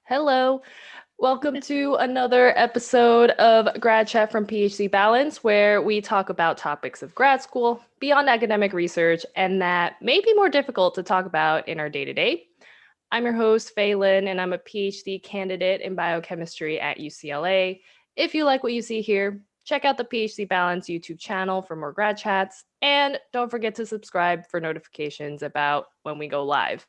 Hello. Welcome to another episode of Grad Chat from PhD Balance, where we talk about topics of grad school, beyond academic research, and that may be more difficult to talk about in our day-to-day. I'm your host, Fay Lin, and I'm a PhD candidate in biochemistry at UCLA. If you like what you see here, check out the PhD Balance YouTube channel for more grad chats, and don't forget to subscribe for notifications about when we go live.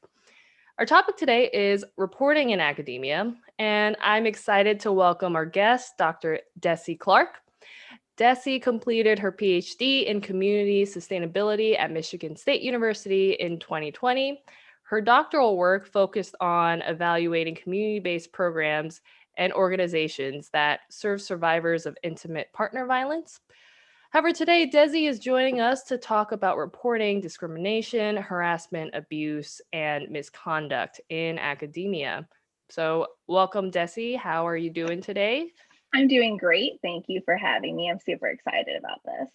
Our topic today is reporting in academia, and I'm excited to welcome our guest, Dr. Dessie Clark. Dessie completed her PhD in community sustainability at Michigan State University in 2020. Her doctoral work focused on evaluating community-based programs and organizations that serve survivors of intimate partner violence. However, today, Dessie is joining us to talk about reporting discrimination, harassment, abuse, and misconduct in academia. So, welcome, Dessie. How are you doing today? I'm doing great. Thank you for having me. I'm super excited about this.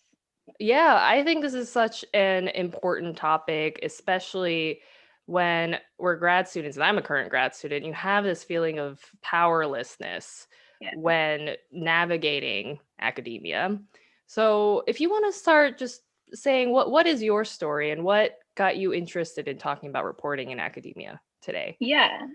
Yeah, I think this is such an important topic, especially when we're grad students, and I'm a current grad student. You have this feeling of powerlessness Yeah. when navigating academia. So, if you want to start just saying what is your story and what got you interested in talking about reporting in academia today? Yeah.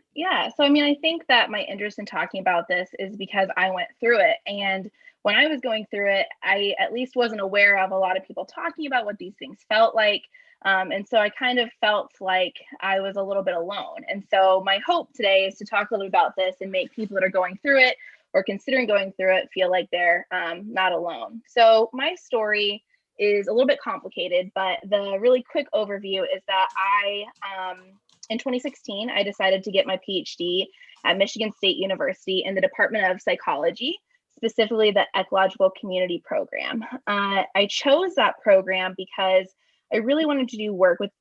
So, I mean, I think that my interest in talking about this is because I went through it. And when I was going through it, I at least wasn't aware of a lot of people talking about what these things felt like. And so I kind of felt like I was a little bit alone. And so my hope today is to talk a little bit about this and make people that are going through it or considering going through it feel like they're not alone. So my story is a little bit complicated, but the really quick overview is that in 2016, I decided to get my PhD at Michigan State University in the Department of Psychology, specifically the Ecological Community Program. I chose that program because I really wanted to do work with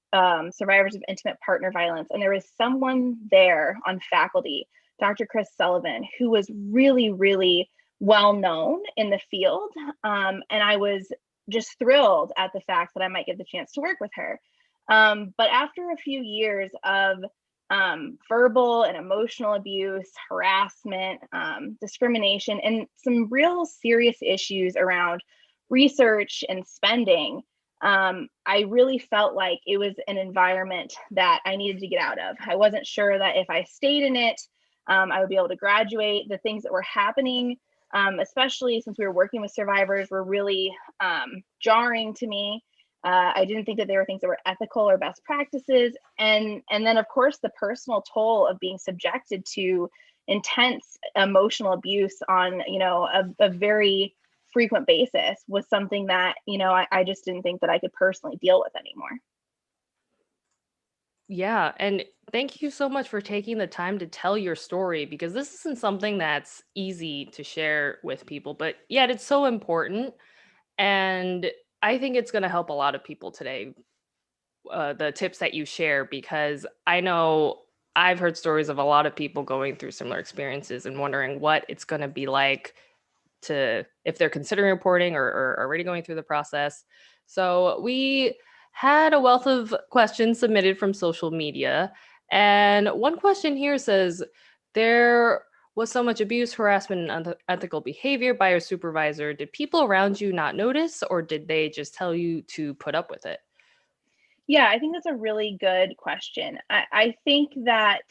survivors of intimate partner violence. And there was someone there on faculty, Dr. Chris Sullivan, who was really, really well known in the field. And I was just thrilled at the fact that I might get the chance to work with her. But after a few years of verbal and emotional abuse, harassment, discrimination, and some real serious issues around research and spending, I really felt like it was an environment that I needed to get out of. I wasn't sure that if I stayed in it, I would be able to graduate. The things that were happening, especially since we were working with survivors, were really jarring to me. I didn't think that there were things that were ethical or best practices. And then, of course, the personal toll of being subjected to intense emotional abuse on, a very frequent basis was something that, I just didn't think that I could personally deal with anymore. Yeah, and thank you so much for taking the time to tell your story because this isn't something that's easy to share with people, but yet it's so important. And I think it's going to help a lot of people today, the tips that you share, because I know I've heard stories of a lot of people going through similar experiences and wondering what it's going to be like to if they're considering reporting or already going through the process. So we had a wealth of questions submitted from social media. And one question here says, there was so much abuse, harassment, and unethical behavior by your supervisor. Did people around you not notice, or did they just tell you to put up with it? Yeah, I think that's a really good question. I think that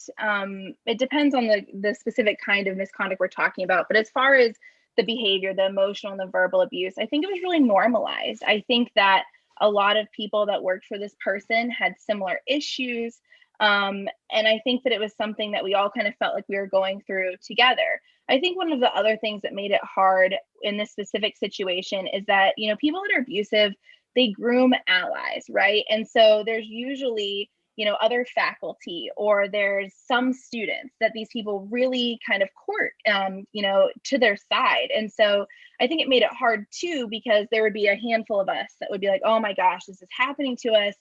it depends on the specific kind of misconduct we're talking about. But as far as the behavior, the emotional and the verbal abuse, I think it was really normalized. I think that a lot of people that worked for this person had similar issues. And I think that it was something that we all kind of felt like we were going through together. I think one of the other things that made it hard in this specific situation is that, people that are abusive, they groom allies, right? And so there's usually, other faculty or there's some students that these people really kind of court, to their side. And so I think it made it hard too, because there would be a handful of us that would be like, oh my gosh, this is happening to us.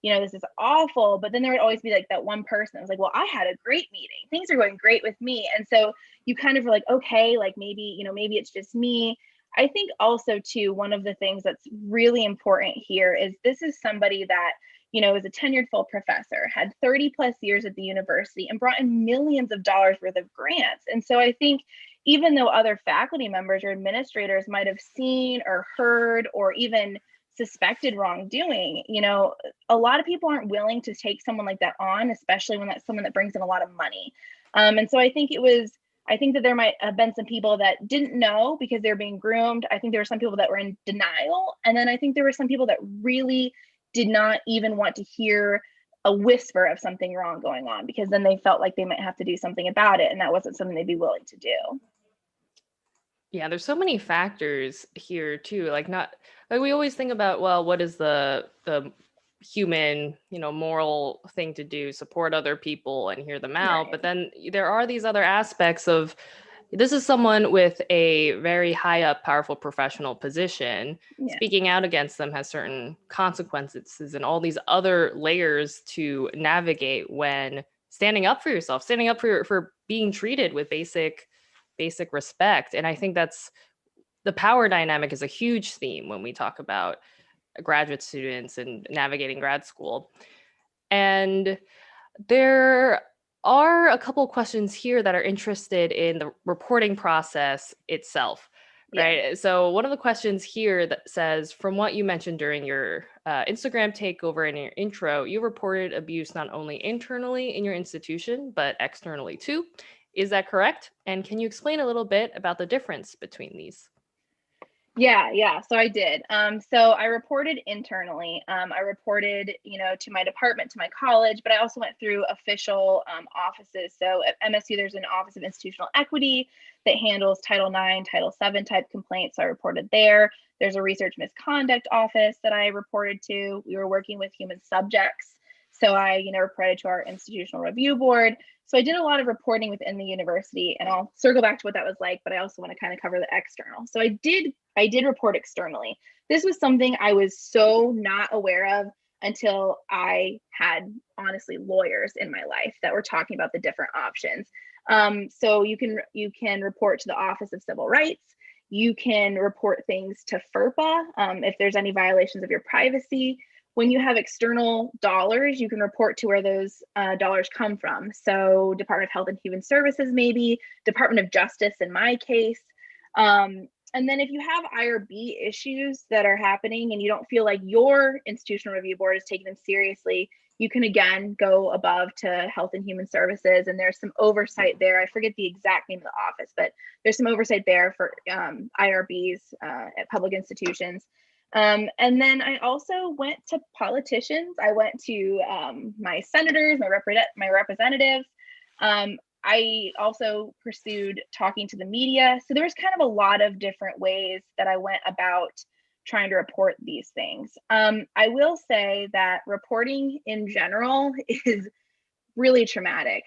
This is awful. But then there would always be like that one person that was like, well, I had a great meeting. Things are going great with me. And so you kind of were like, okay, like maybe it's just me. I think also too, one of the things that's really important here is this is somebody that, is a tenured full professor, had 30 plus years at the university, and brought in millions of dollars worth of grants. And so I think even though other faculty members or administrators might have seen or heard or even suspected wrongdoing, a lot of people aren't willing to take someone like that on, especially when that's someone that brings in a lot of money. And so I think that there might have been some people that didn't know because they're being groomed. I think there were some people that were in denial. And then I think there were some people that really did not even want to hear a whisper of something wrong going on, because then they felt like they might have to do something about it. And that wasn't something they'd be willing to do. Yeah, there's so many factors here too. Like we always think about, well, what is the human, moral thing to do, support other people and hear them out. Right. But then there are these other aspects of, this is someone with a very high up, powerful professional position. Yeah. Speaking out against them has certain consequences and all these other layers to navigate when standing up for yourself, standing up for being treated with basic respect. And I think that's the power dynamic is a huge theme when we talk about graduate students and navigating grad school. And there are a couple of questions here that are interested in the reporting process itself, right? Yeah. So one of the questions here that says, from what you mentioned during your Instagram takeover and your intro, you reported abuse not only internally in your institution, but externally too. Is that correct? And can you explain a little bit about the difference between these? Yeah. So I did. So I reported internally. I reported, to my department, to my college, but I also went through official offices. So at MSU, there's an Office of Institutional Equity that handles Title IX, Title VII type complaints. So I reported there. There's a research misconduct office that I reported to. We were working with human subjects. So I, reported to our institutional review board. So I did a lot of reporting within the university, and I'll circle back to what that was like, but I also want to kind of cover the external. So I did report externally. This was something I was so not aware of until I had, honestly, lawyers in my life that were talking about the different options. So you can report to the Office of Civil Rights. You can report things to FERPA if there's any violations of your privacy. When you have external dollars, you can report to where those dollars come from. So Department of Health and Human Services, maybe Department of Justice in my case. And then if you have IRB issues that are happening and you don't feel like your institutional review board is taking them seriously, you can again go above to Health and Human Services, and there's some oversight there. I forget the exact name of the office, but there's some oversight there for IRBs at public institutions. And then I also went to politicians. I went to my senators, my representatives. I also pursued talking to the media. So there was kind of a lot of different ways that I went about trying to report these things. I will say that reporting in general is really traumatic.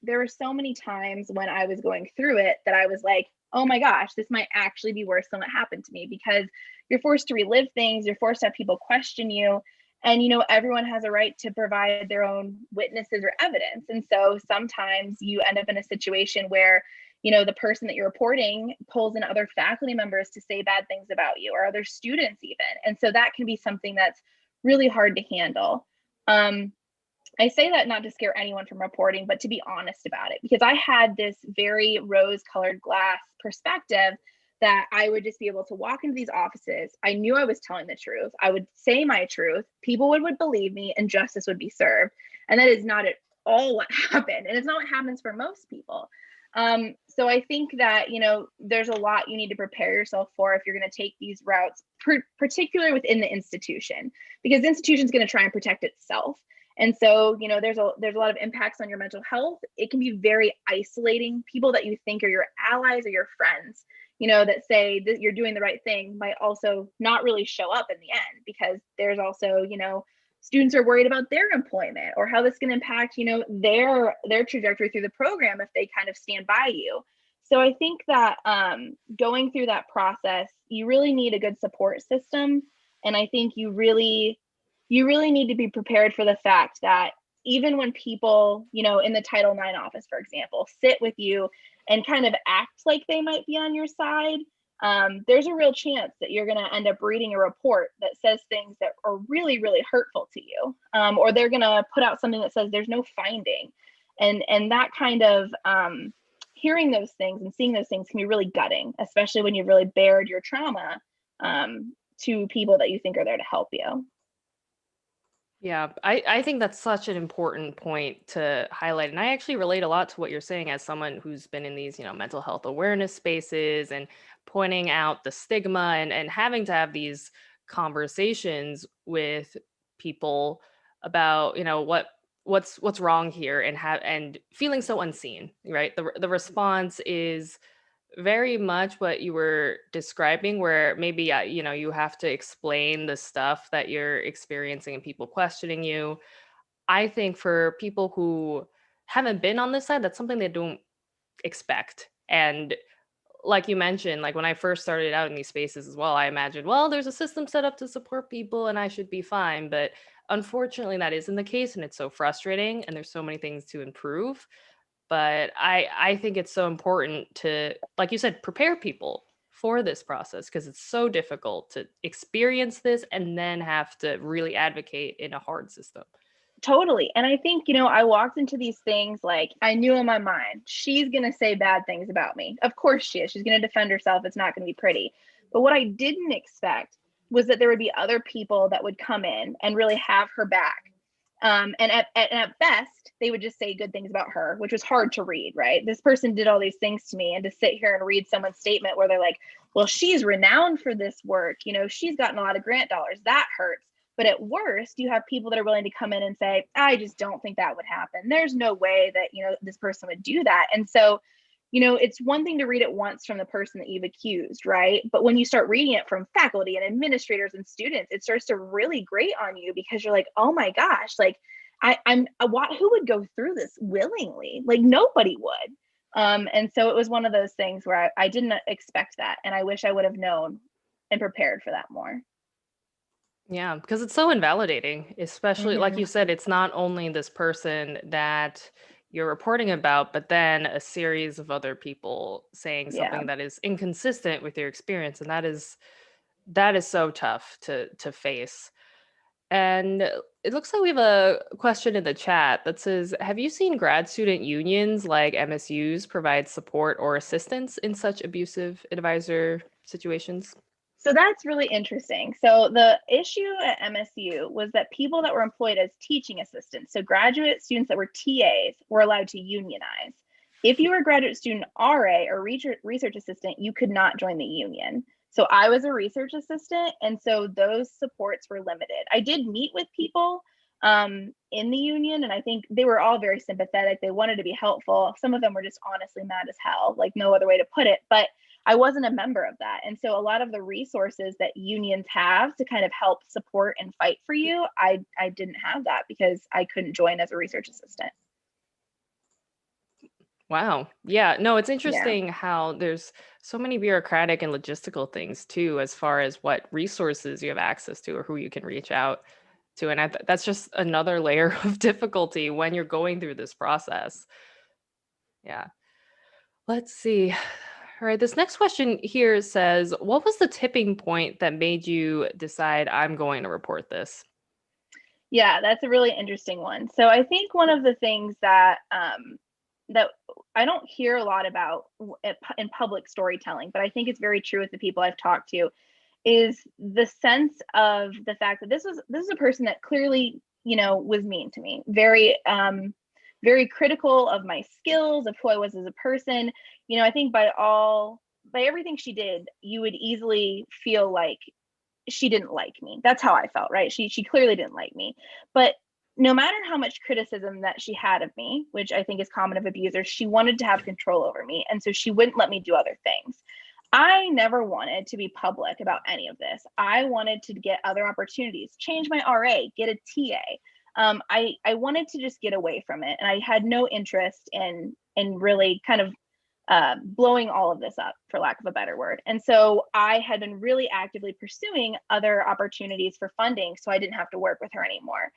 There were so many times when I was going through it that I was like, oh my gosh, this might actually be worse than what happened to me, because you're forced to relive things. You're forced to have people question you. And, everyone has a right to provide their own witnesses or evidence. And so sometimes you end up in a situation where, the person that you're reporting pulls in other faculty members to say bad things about you, or other students even. And so that can be something that's really hard to handle. I say that not to scare anyone from reporting, but to be honest about it, because I had this very rose-colored glass perspective that I would just be able to walk into these offices. I knew I was telling the truth. I would say my truth. People would believe me, and justice would be served. And that is not at all what happened. And it's not what happens for most people. So I think that, there's a lot you need to prepare yourself for if you're going to take these routes, particularly within the institution, because the institution is going to try and protect itself. And so, there's a lot of impacts on your mental health. It can be very isolating. People that you think are your allies or your friends, that say that you're doing the right thing, might also not really show up in the end, because there's also, students are worried about their employment or how this can impact, their trajectory through the program if they kind of stand by you. So I think that going through that process, you really need a good support system. And I think you really need to be prepared for the fact that even when people, in the Title IX office, for example, sit with you and kind of act like they might be on your side, there's a real chance that you're going to end up reading a report that says things that are really, really hurtful to you. Or they're going to put out something that says there's no finding. And that kind of hearing those things and seeing those things can be really gutting, especially when you've really bared your trauma to people that you think are there to help you. Yeah, I think that's such an important point to highlight. And I actually relate a lot to what you're saying as someone who's been in these, mental health awareness spaces and pointing out the stigma and having to have these conversations with people about, what's wrong here and feeling so unseen, right? The response is very much what you were describing, where maybe you have to explain the stuff that you're experiencing and people questioning you. I think for people who haven't been on this side, that's something they don't expect. And like you mentioned, like when I first started out in these spaces as well, I imagined, well, there's a system set up to support people and I should be fine. But unfortunately, that isn't the case. And it's so frustrating. And there's so many things to improve. But I think it's so important to, like you said, prepare people for this process because it's so difficult to experience this and then have to really advocate in a hard system. Totally. And I think, I walked into these things like I knew in my mind, she's going to say bad things about me. Of course she is. She's going to defend herself. It's not going to be pretty. But what I didn't expect was that there would be other people that would come in and really have her back. And at best, they would just say good things about her, which was hard to read, right? This person did all these things to me. And to sit here and read someone's statement where they're like, well, she's renowned for this work. She's gotten a lot of grant dollars. That hurts. But at worst, you have people that are willing to come in and say, I just don't think that would happen. There's no way that, this person would do that. And so, it's one thing to read it once from the person that you've accused, right? But when you start reading it from faculty and administrators and students, it starts to really grate on you because you're like, oh my gosh, like who would go through this willingly? Like nobody would. And so it was one of those things where I didn't expect that. And I wish I would have known and prepared for that more. Yeah, because it's so invalidating, especially like Mm-hmm. you said, it's not only this person that you're reporting about, but then a series of other people saying Yeah. something that is inconsistent with your experience. And that is so tough to face. And it looks like we have a question in the chat that says, have you seen grad student unions like MSUs provide support or assistance in such abusive advisor situations? So that's really interesting. So the issue at MSU was that people that were employed as teaching assistants, so graduate students that were TAs, were allowed to unionize. If you were a graduate student RA or research assistant, you could not join the union. So I was a research assistant, and so those supports were limited. I did meet with people in the union, and I think they were all very sympathetic. They wanted to be helpful. Some of them were just honestly mad as hell, like no other way to put it. But I wasn't a member of that. And so a lot of the resources that unions have to kind of help support and fight for you, I didn't have that because I couldn't join as a research assistant. Wow. Yeah. No, it's Yeah. interesting how there's so many bureaucratic and logistical things too, as far as what resources you have access to or who you can reach out to. And that's just another layer of difficulty when you're going through this process. Yeah. Let's see. All right. This next question here says, what was the tipping point that made you decide I'm going to report this? Yeah, that's a really interesting one. So I think one of the things that that I don't hear a lot about in public storytelling, but I think it's very true with the people I've talked to, is the sense of the fact that this is a person that clearly, was mean to me, very critical of my skills, of who I was as a person. I think by everything she did, you would easily feel like she didn't like me. That's how I felt, right? She clearly didn't like me. But no matter how much criticism that she had of me, which I think is common of abusers, she wanted to have control over me. And so she wouldn't let me do other things. I never wanted to be public about any of this. I wanted to get other opportunities, change my RA, get a TA. I wanted to just get away from it. And I had no interest in really kind of blowing all of this up, for lack of a better word. And so I had been really actively pursuing other opportunities for funding so I didn't have to work with her anymore.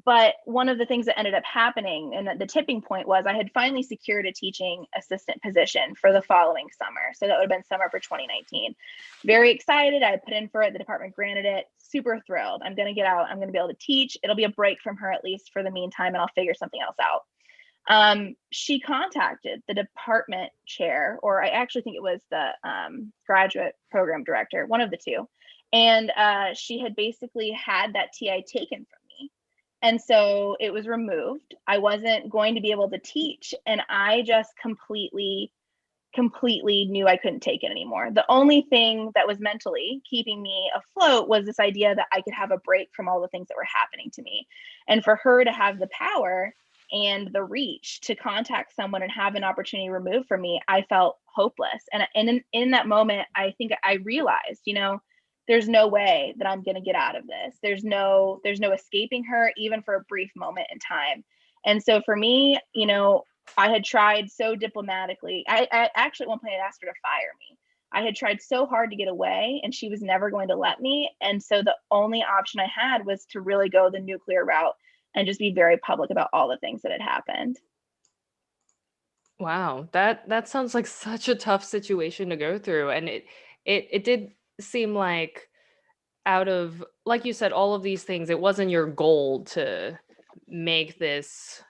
But one of the things that ended up happening, and the tipping point, was I had finally secured a teaching assistant position for the following summer. So that would have been summer for 2019. Very excited. I put in for it. The department granted it. Super thrilled. I'm going to get out. I'm going to be able to teach. It'll be a break from her, at least for the meantime, and I'll figure something else out. She contacted the department chair, or I actually think it was the graduate program director, one of the two. And she had basically had that TI taken from me. And so it was removed. I wasn't going to be able to teach. And I just completely knew I couldn't take it anymore. The only thing that was mentally keeping me afloat was this idea that I could have a break from all the things that were happening to me. And for her to have the power and the reach to contact someone and have an opportunity removed from me, I felt hopeless. And in that moment, I think I realized, there's no way that I'm going to get out of this. There's no escaping her, even for a brief moment in time. And so for me, I had tried so diplomatically. I actually at one point I asked her to fire me. I had tried so hard to get away, and she was never going to let me. And so the only option I had was to really go the nuclear route and just be very public about all the things that had happened. Wow, that sounds like such a tough situation to go through, and it did seem like, out of, like you said, all of these things, it wasn't your goal to make this,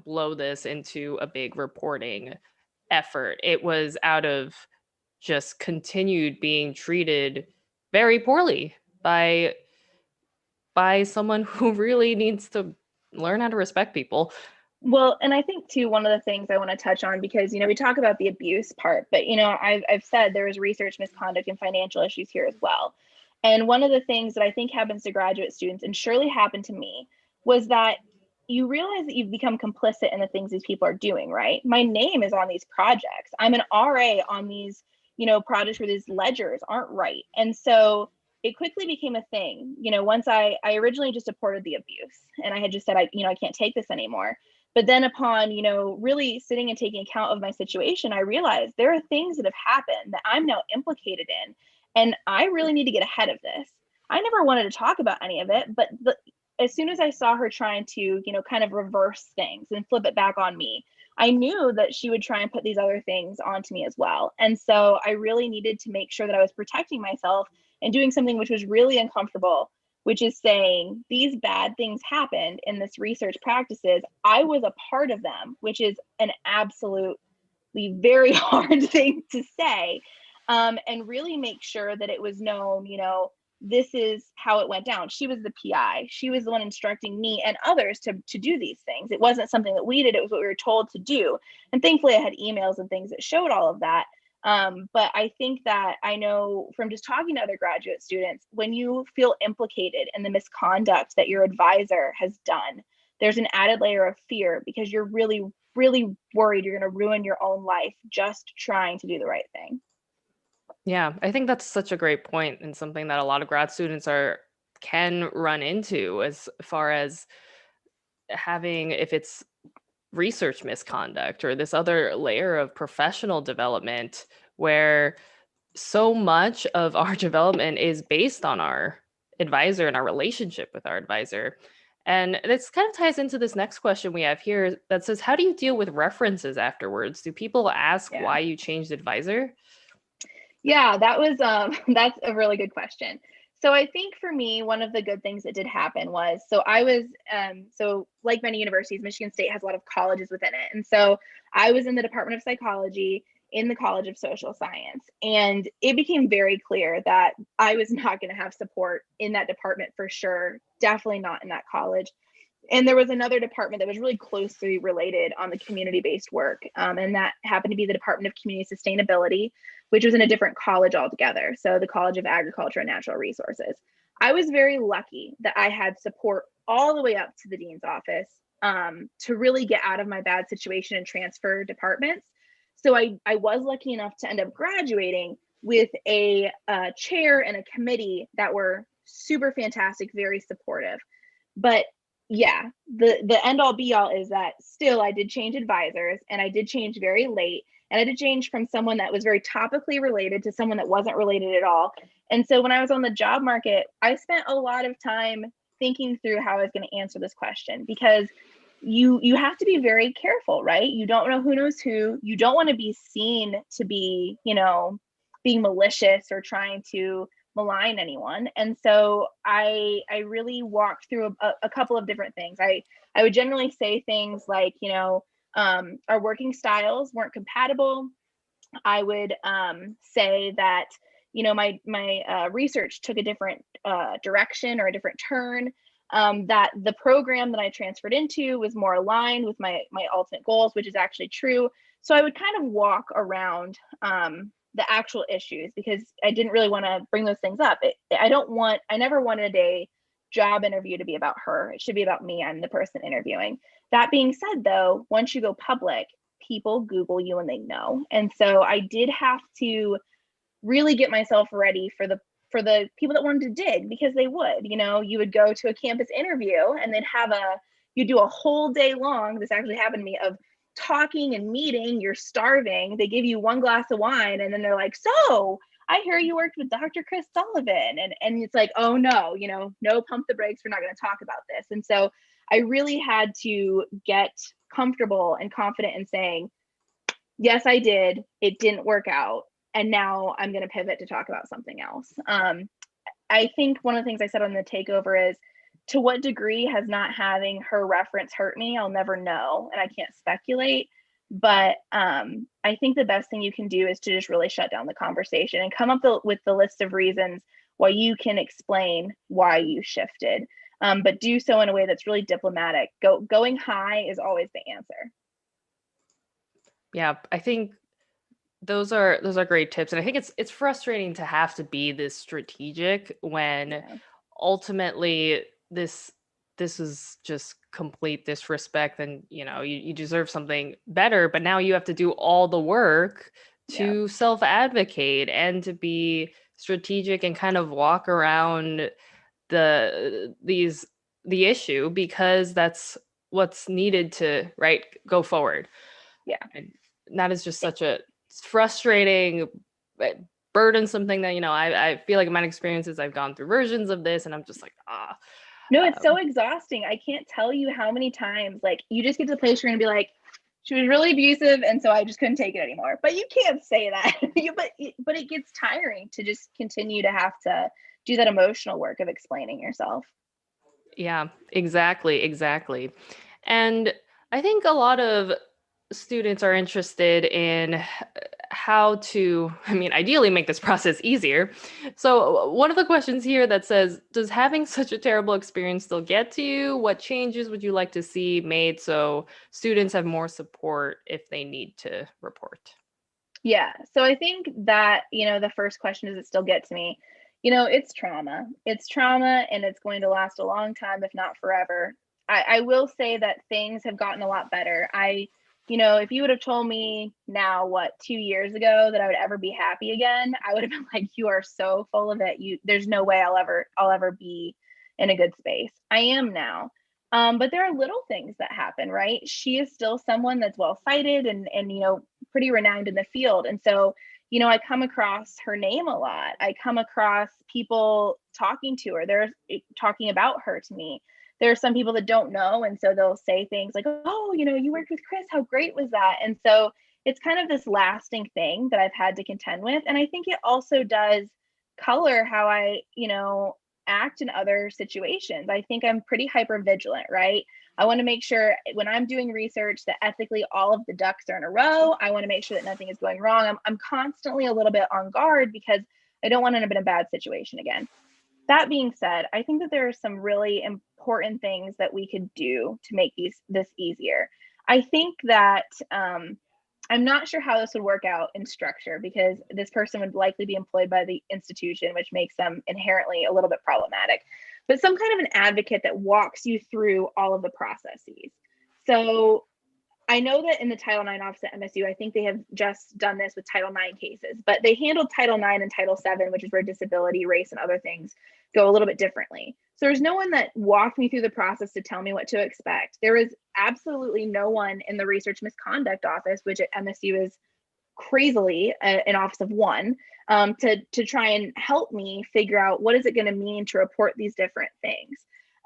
blow this into a big reporting effort. It was out of just continued being treated very poorly by someone who really needs to learn how to respect people. Well, and I think too, one of the things I want to touch on, because we talk about the abuse part, but I've said there is research misconduct and financial issues here as well. And one of the things that I think happens to graduate students, and surely happened to me, was that you realize that you've become complicit in the things these people are doing, right? My name is on these projects. I'm an RA on these, projects where these ledgers aren't right. And so it quickly became a thing. Once I originally just supported the abuse, and I had just said, I can't take this anymore. But then upon, really sitting and taking account of my situation, I realized there are things that have happened that I'm now implicated in. And I really need to get ahead of this. I never wanted to talk about any of it, but as soon as I saw her trying to, kind of reverse things and flip it back on me, I knew that she would try and put these other things onto me as well. And so I really needed to make sure that I was protecting myself and doing something which was really uncomfortable, which is saying these bad things happened in this research practices. I was a part of them, which is an absolutely very hard thing to say, and really make sure that it was known, this is how it went down. She was the PI. She was the one instructing me and others to do these things. It wasn't something that we did. It was what we were told to do. And thankfully I had emails and things that showed all of that. But I think that I know from just talking to other graduate students, when you feel implicated in the misconduct that your advisor has done, there's an added layer of fear, because you're really, really worried you're going to ruin your own life just trying to do the right thing. Yeah, I think that's such a great point, and something that a lot of grad students can run into, as far as having, if it's research misconduct or this other layer of professional development, where so much of our development is based on our advisor and our relationship with our advisor. And this kind of ties into this next question we have here that says, how do you deal with references afterwards? Do people ask why you changed advisor? Yeah, that was that's a really good question. So I think for me, one of the good things that did happen was, so I was so like many universities, Michigan State has a lot of colleges within it. And so I was in the Department of Psychology in the College of Social Science. And it became very clear that I was not going to have support in that department for sure. Definitely not in that college. And there was another department that was really closely related on the community-based work. And that happened to be the Department of Community Sustainability, which was in a different college altogether. So the College of Agriculture and Natural Resources. I was very lucky that I had support all the way up to the dean's office to really get out of my bad situation and transfer departments. So I was lucky enough to end up graduating with a chair and a committee that were super fantastic, very supportive. But yeah, the end all be all is that still I did change advisors, and I did change very late, and I did change from someone that was very topically related to someone that wasn't related at all. And so when I was on the job market, I spent a lot of time thinking through how I was going to answer this question, because you have to be very careful, right? You don't know who knows who. You don't want to be seen to be, being malicious or trying to malign anyone. And so I really walked through a couple of different things. I would generally say things like, our working styles weren't compatible. I would say that, my research took a different direction or a different turn. That the program that I transferred into was more aligned with my ultimate goals, which is actually true. So I would kind of walk around the actual issues, because I didn't really want to bring those things up. I never wanted a job interview to be about her. It should be about me. I'm the person interviewing. That being said, though, once you go public, people Google you and they know. And so I did have to really get myself ready for the people that wanted to dig, because they would. You would go to a campus interview and then you do a whole day long, this actually happened to me, of talking and meeting. You're starving, they give you one glass of wine, and then they're like, so I hear you worked with Dr. Chris Sullivan, and it's like, oh no, no, pump the brakes, we're not going to talk about this. And so I really had to get comfortable and confident in saying, yes, I did, it didn't work out, and now I'm going to pivot to talk about something else. I think one of the things I said on the takeover is, to what degree has not having her reference hurt me? I'll never know, and I can't speculate. But I think the best thing you can do is to just really shut down the conversation and come up with the list of reasons why you can explain why you shifted, but do so in a way that's really diplomatic. Going high is always the answer. Yeah, I think those are great tips, and I think it's frustrating to have to be this strategic when ultimately this is just complete disrespect, and you deserve something better, but now you have to do all the work to self-advocate and to be strategic and kind of walk around the issue, because that's what's needed to go forward. And that is just such a frustrating, burdensome thing that I feel like in my experiences I've gone through versions of this, and I'm just like, no, it's so exhausting. I can't tell you how many times, like, you just get to the place you're gonna be like, she was really abusive, and so I just couldn't take it anymore. But you can't say that. But it gets tiring to just continue to have to do that emotional work of explaining yourself. Yeah, exactly. And I think a lot of students are interested in how to, ideally make this process easier. So one of the questions here that says, does having such a terrible experience still get to you? What changes would you like to see made so students have more support if they need to report? Yeah. So I think that, the first question, does it still get to me? It's trauma. It's trauma, and it's going to last a long time, if not forever. I will say that things have gotten a lot better. If you would have told me now, 2 years ago, that I would ever be happy again, I would have been like, you are so full of it. There's no way I'll ever be in a good space. I am now. But there are little things that happen, right? She is still someone that's well cited and pretty renowned in the field. And so, I come across her name a lot. I come across people talking to her. They're talking about her to me. There are some people that don't know, and so they'll say things like, oh, you worked with Chris, how great was that? And so it's kind of this lasting thing that I've had to contend with. And I think it also does color how I, act in other situations. I think I'm pretty hyper vigilant, right? I want to make sure when I'm doing research that ethically all of the ducks are in a row. I want to make sure that nothing is going wrong. I'm constantly a little bit on guard, because I don't want to end up in a bad situation again. That being said, I think that there are some really important things that we could do to make this easier. I think that I'm not sure how this would work out in structure, because this person would likely be employed by the institution, which makes them inherently a little bit problematic. But some kind of an advocate that walks you through all of the processes. So I know that in the Title IX office at MSU, I think they have just done this with Title IX cases, but they handled Title IX and Title VII, which is where disability, race, and other things go a little bit differently. So there's no one that walked me through the process to tell me what to expect. There is absolutely no one in the research misconduct office, which at MSU is crazily an office of one, to try and help me figure out what is it going to mean to report these different things.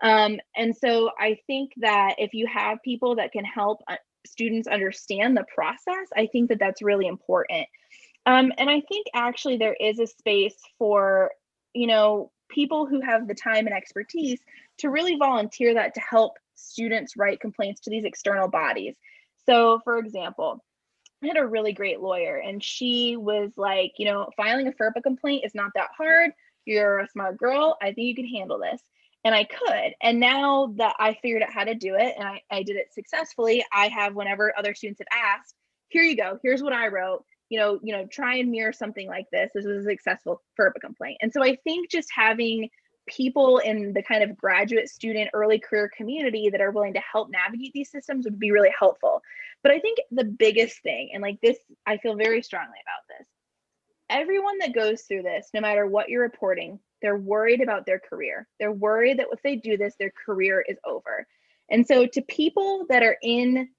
And so I think that if you have people that can help students understand the process, I think that that's really important. And I think actually there is a space for, people who have the time and expertise to really volunteer that to help students write complaints to these external bodies. So, for example, I had a really great lawyer, and she was like, filing a FERPA complaint is not that hard. You're a smart girl. I think you can handle this. And I could. And now that I figured out how to do it and I did it successfully, I have, whenever other students have asked, here you go. Here's what I wrote. Try and mirror something like this. This was a successful FERPA complaint. And so I think just having people in the kind of graduate student early career community that are willing to help navigate these systems would be really helpful. But I think the biggest thing, and like this, I feel very strongly about this, everyone that goes through this, no matter what you're reporting, they're worried about their career. They're worried that if they do this, their career is over. And so to people that are in,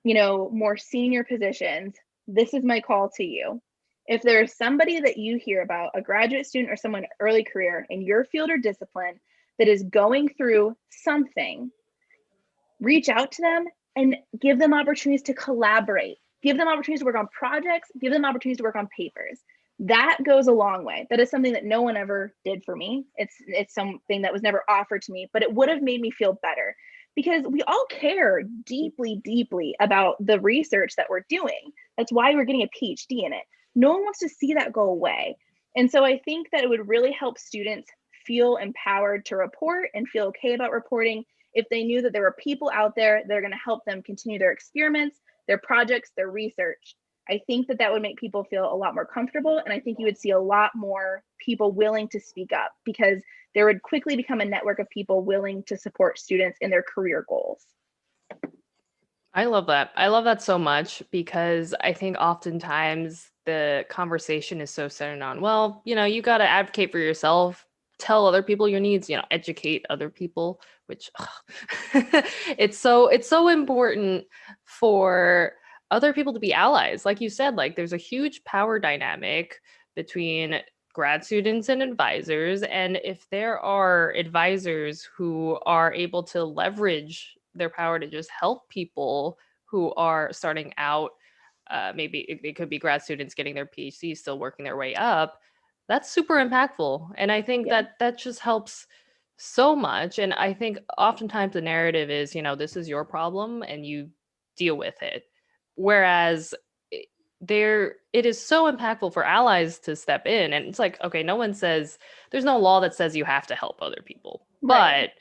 more senior positions, this is my call to you. If there's somebody that you hear about, a graduate student or someone early career in your field or discipline that is going through something, reach out to them and give them opportunities to collaborate. Give them opportunities to work on projects, give them opportunities to work on papers. That goes a long way. That is something that no one ever did for me. It's something that was never offered to me, but it would have made me feel better, because we all care deeply, deeply about the research that we're doing. That's why we're getting a PhD in it. No one wants to see that go away. And so I think that it would really help students feel empowered to report and feel okay about reporting if they knew that there were people out there that are going to help them continue their experiments, their projects, their research. I think that that would make people feel a lot more comfortable. And I think you would see a lot more people willing to speak up, because there would quickly become a network of people willing to support students in their career goals. I love that. I love that so much, because I think oftentimes the conversation is so centered on, well, you got to advocate for yourself, tell other people your needs, educate other people, which it's so important for other people to be allies. Like you said, like there's a huge power dynamic between grad students and advisors. And if there are advisors who are able to leverage their power to just help people who are starting out, maybe it could be grad students getting their PhD, still working their way up, that's super impactful. And I think Yeah. that just helps so much. And I think oftentimes the narrative is, this is your problem and you deal with it. Whereas it is so impactful for allies to step in. And it's like, okay, there's no law that says you have to help other people, Right. but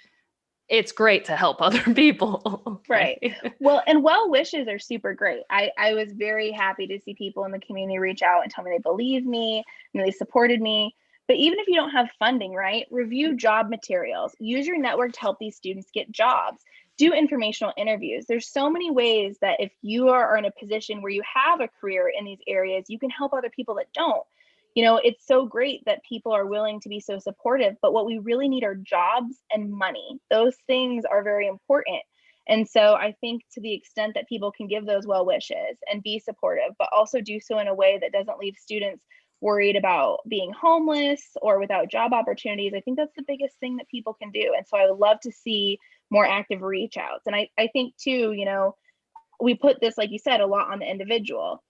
it's great to help other people. Right. Well, and well wishes are super great. I was very happy to see people in the community reach out and tell me they believe me and they supported me. But even if you don't have funding, right, review job materials, use your network to help these students get jobs, do informational interviews. There's so many ways that if you are in a position where you have a career in these areas, you can help other people that don't. It's so great that people are willing to be so supportive, but what we really need are jobs and money. Those things are very important. And so I think to the extent that people can give those well wishes and be supportive, but also do so in a way that doesn't leave students worried about being homeless or without job opportunities, I think that's the biggest thing that people can do. And so I would love to see more active reach outs. And I think too, we put this, like you said, a lot on the individual.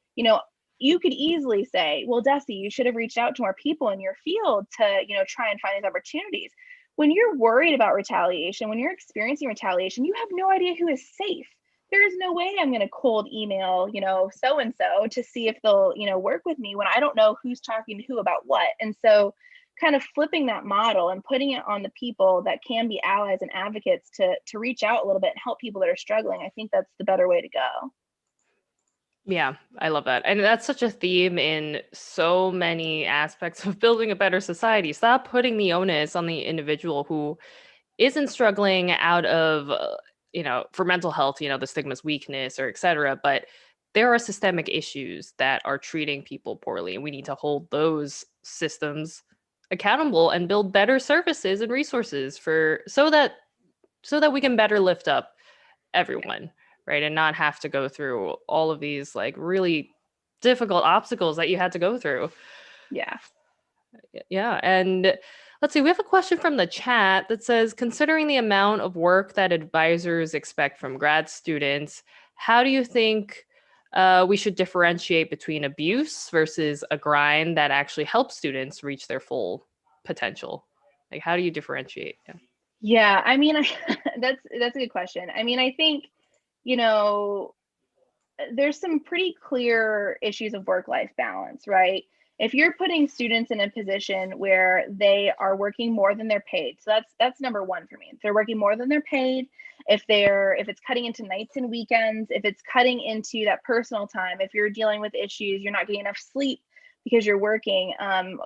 You could easily say, well, Dessie, you should have reached out to more people in your field to, try and find these opportunities. When you're worried about retaliation, when you're experiencing retaliation, you have no idea who is safe. There is no way I'm going to cold email, so and so to see if they'll, work with me when I don't know who's talking to who about what. And so kind of flipping that model and putting it on the people that can be allies and advocates to reach out a little bit and help people that are struggling, I think that's the better way to go. Yeah, I love that. And that's such a theme in so many aspects of building a better society. Stop putting the onus on the individual who isn't struggling out of, for mental health, the stigma's weakness or et cetera. But there are systemic issues that are treating people poorly. And we need to hold those systems accountable and build better services and resources so that we can better lift up everyone, right? And not have to go through all of these like really difficult obstacles that you had to go through. Yeah. Yeah. And Let's see, we have a question from the chat that says, considering the amount of work that advisors expect from grad students, how do you think we should differentiate between abuse versus a grind that actually helps students reach their full potential? Like, how do you differentiate? Yeah. Yeah, I mean, that's a good question. I mean, I think, you know, there's some pretty clear issues of work-life balance, right? If you're putting students in a position where they are working more than they're paid, so that's number one for me. If they're working more than they're paid, if it's cutting into nights and weekends, if it's cutting into that personal time, if you're dealing with issues, you're not getting enough sleep because you're working,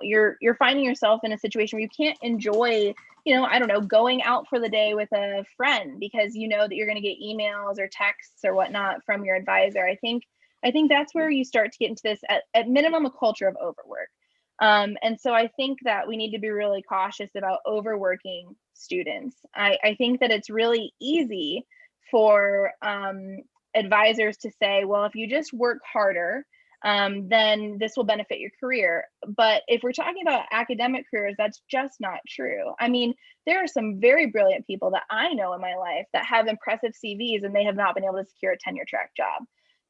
you're finding yourself in a situation where you can't enjoy, I don't know, going out for the day with a friend because you know that you're going to get emails or texts or whatnot from your advisor. I think that's where you start to get into this at minimum a culture of overwork. And so I think that we need to be really cautious about overworking students. I think that it's really easy for advisors to say, well, if you just work harder, then this will benefit your career. But if we're talking about academic careers, that's just not true. I mean, there are some very brilliant people that I know in my life that have impressive CVs and they have not been able to secure a tenure track job.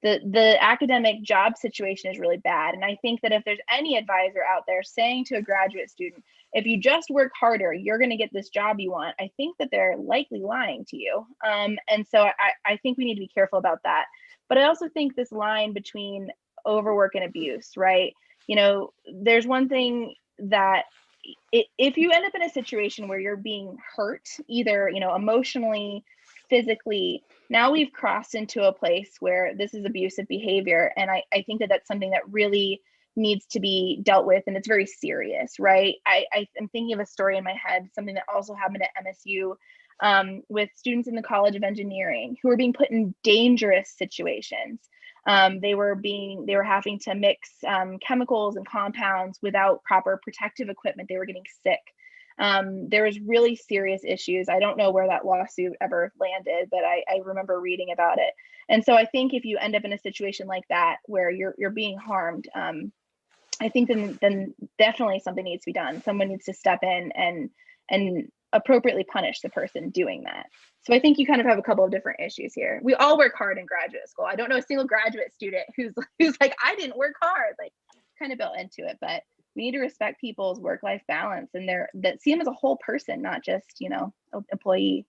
The academic job situation is really bad. And I think that if there's any advisor out there saying to a graduate student, if you just work harder, you're going to get this job you want, I think that they're likely lying to you. And so I think we need to be careful about that. But I also think this line between overwork and abuse, right? There's one thing that if you end up in a situation where you're being hurt, either, emotionally, physically, now we've crossed into a place where this is abusive behavior. And I think that that's something that really needs to be dealt with. And it's very serious, right? I'm thinking of a story in my head, something that also happened at MSU with students in the College of Engineering who were being put in dangerous situations. They were having to mix chemicals and compounds without proper protective equipment. They were getting sick. There was really serious issues. I don't know where that lawsuit ever landed, but I remember reading about it. And so I think if you end up in a situation like that where you're being harmed, I think then definitely something needs to be done. Someone needs to step in and appropriately punish the person doing that. So I think you kind of have a couple of different issues here. We all work hard in graduate school. I don't know a single graduate student who's like, I didn't work hard, like kind of built into it. But we need to respect people's work-life balance and that see them as a whole person, not just, employee.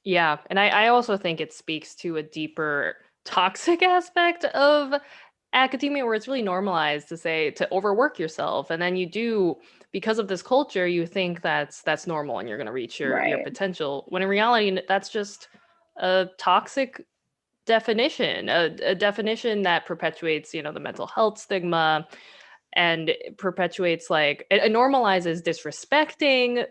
Yeah. And I also think it speaks to a deeper toxic aspect of academia where it's really normalized to overwork yourself. And then you do, because of this culture, you think that's normal and you're going to reach your Right. potential. When in reality, that's just a toxic definition, a definition that perpetuates, the mental health stigma and perpetuates it normalizes disrespecting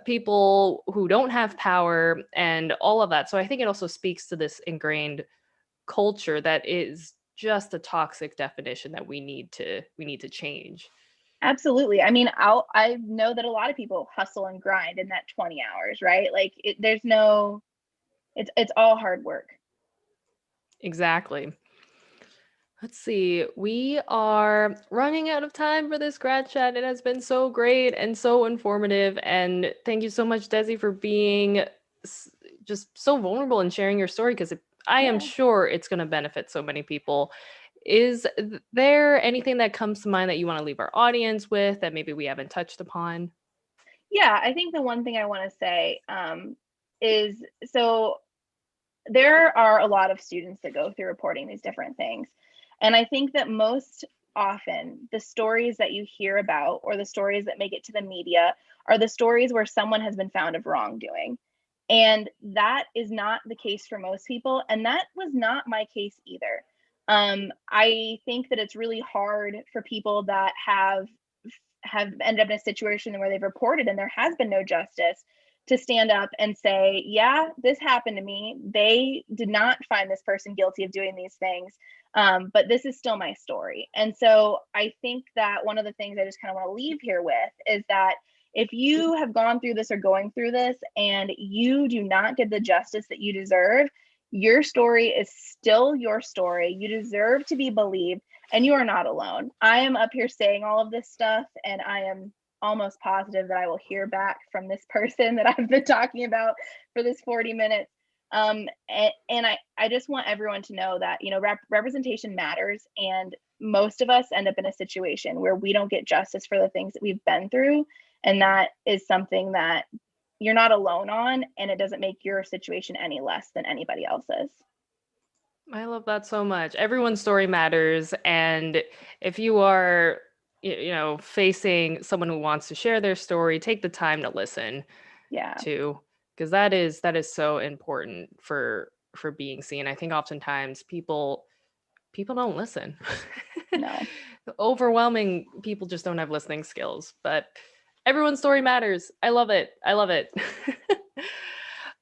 people who don't have power and all of that. So I think it also speaks to this ingrained culture that is just a toxic definition that we need to change. Absolutely. I mean, I know that a lot of people hustle and grind in that 20 hours, right? Like it's all hard work. Exactly. Let's see. We are running out of time for this grad chat. It has been so great and so informative. And thank you so much, Dessie, for being just so vulnerable and sharing your story because I am sure it's going to benefit so many people. Is there anything that comes to mind that you want to leave our audience with that maybe we haven't touched upon? Yeah, I think the one thing I want to say is so there are a lot of students that go through reporting these different things. And I think that most often the stories that you hear about or the stories that make it to the media are the stories where someone has been found of wrongdoing. And that is not the case for most people. And that was not my case either. I think that it's really hard for people that have ended up in a situation where they've reported and there has been no justice to stand up and say, yeah, this happened to me. They did not find this person guilty of doing these things, but this is still my story. And so I think that one of the things I just kind of want to leave here with is that if you have gone through this or going through this and you do not get the justice that you deserve, your story is still your story. You deserve to be believed and you are not alone. I am up here saying all of this stuff and I am almost positive that I will hear back from this person that I've been talking about for this 40 minutes. And I just want everyone to know that, you know, representation matters. And most of us end up in a situation where we don't get justice for the things that we've been through. And that is something that you're not alone on, and it doesn't make your situation any less than anybody else's. I love that so much. Everyone's story matters. And if you are, facing someone who wants to share their story, take the time to listen Yeah. to, because that is so important for being seen. I think oftentimes people don't listen. No. Overwhelming people just don't have listening skills, but everyone's story matters. I love it. I love it.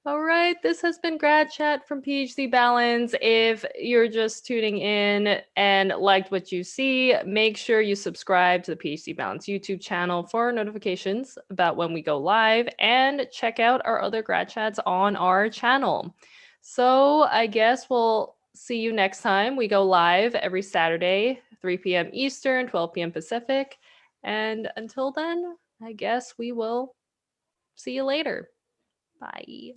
All right, this has been Grad Chat from PhD Balance. If you're just tuning in and liked what you see, make sure you subscribe to the PhD Balance YouTube channel for notifications about when we go live, and check out our other Grad Chats on our channel. So I guess we'll see you next time. We go live every Saturday, 3 p.m. Eastern, 12 p.m. Pacific. And until then, I guess we will see you later. Bye.